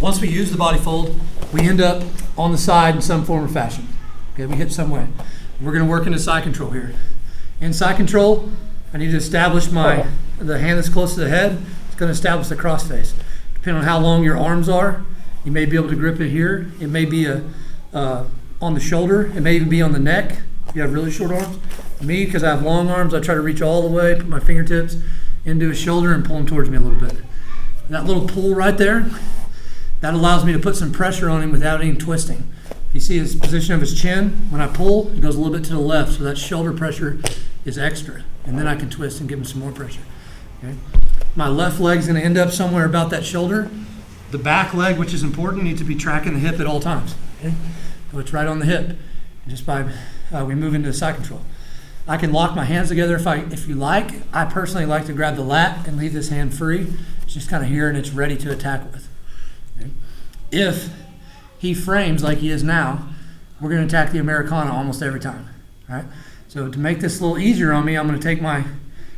Once we use the body fold, we end up on the side in some form or fashion. Okay, we hit some way. We're going to work into side control here. In side control, I need to establish the hand that's close to the head. It's going to establish the cross face. Depending on how long your arms are, you may be able to grip it here. It may be on the shoulder. It may even be on the neck if you have really short arms. Me, because I have long arms, I try to reach all the way, put my fingertips into his shoulder and pull him towards me a little bit. That little pull right there, that allows me to put some pressure on him without any twisting. If you see his position of his chin, when I pull, it goes a little bit to the left, so that shoulder pressure is extra. And then I can twist and give him some more pressure. Okay? My left leg is going to end up somewhere about that shoulder. The back leg, which is important, needs to be tracking the hip at all times. Okay? So it's right on the hip. Just by we move into side control. I can lock my hands together if you like. I personally like to grab the lat and leave this hand free. It's just kind of here and it's ready to attack with. Okay? If he frames like he is now, we're going to attack the Americana almost every time. All right? So to make this a little easier on me, I'm going to take my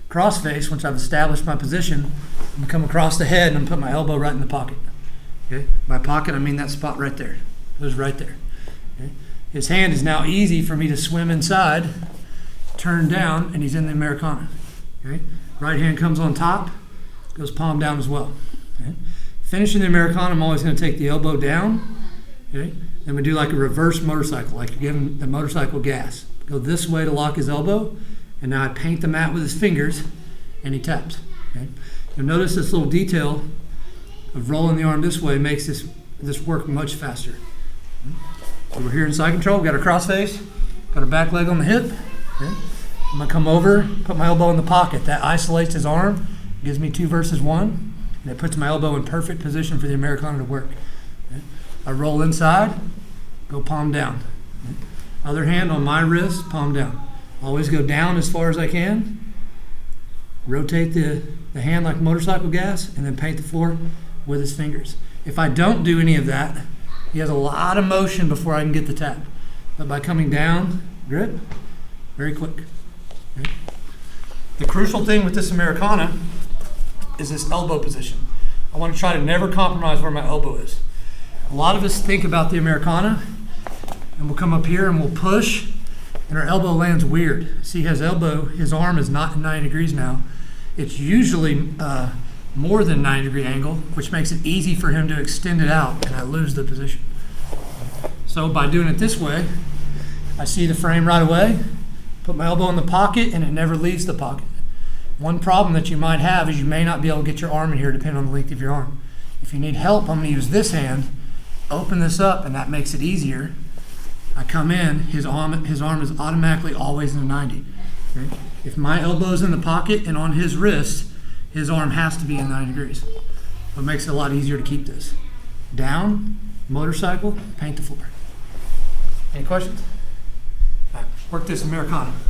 cross face, once I've established my position, I'm going to come across the head and I'm going to put my elbow right in the pocket. Okay? By pocket, I mean that spot right there. It was right there. Okay? His hand is now easy for me to swim inside, turn down, and he's in the Americana. Okay? Right hand comes on top, goes palm down as well. Okay? Finishing the Americana, I'm always going to take the elbow down. Okay? Then we do like a reverse motorcycle, like you're giving the motorcycle gas. Go this way to lock his elbow, and now I paint the mat with his fingers, and he taps. Okay? You'll notice this little detail of rolling the arm this way makes this work much faster. So we're here in side control. We've got our cross face, got our back leg on the hip. Okay? I'm going to come over, put my elbow in the pocket. That isolates his arm, gives me 2 versus 1, and it puts my elbow in perfect position for the Americana to work. Okay? I roll inside, go palm down. Okay? Other hand on my wrist, palm down. Always go down as far as I can. Rotate the hand like motorcycle gas, and then paint the floor with his fingers. If I don't do any of that, he has a lot of motion before I can get the tap. But by coming down, grip, very quick. Okay? The crucial thing with this Americana is this elbow position. I want to try to never compromise where my elbow is. A lot of us think about the Americana, and we'll come up here and we'll push, and our elbow lands weird. See, his arm is not 90 degrees now. It's usually more than 90-degree angle, which makes it easy for him to extend it out, and I lose the position. So by doing it this way, I see the frame right away, put my elbow in the pocket, and it never leaves the pocket. One problem that you might have is you may not be able to get your arm in here depending on the length of your arm. If you need help, I'm going to use this hand, open this up, and that makes it easier. I come in, his arm is automatically always in a 90. Okay? If my elbow's in the pocket and on his wrist, his arm has to be in 90 degrees. So it makes it a lot easier to keep this. Down, motorcycle, paint the floor. Any questions? All right, work this Americana.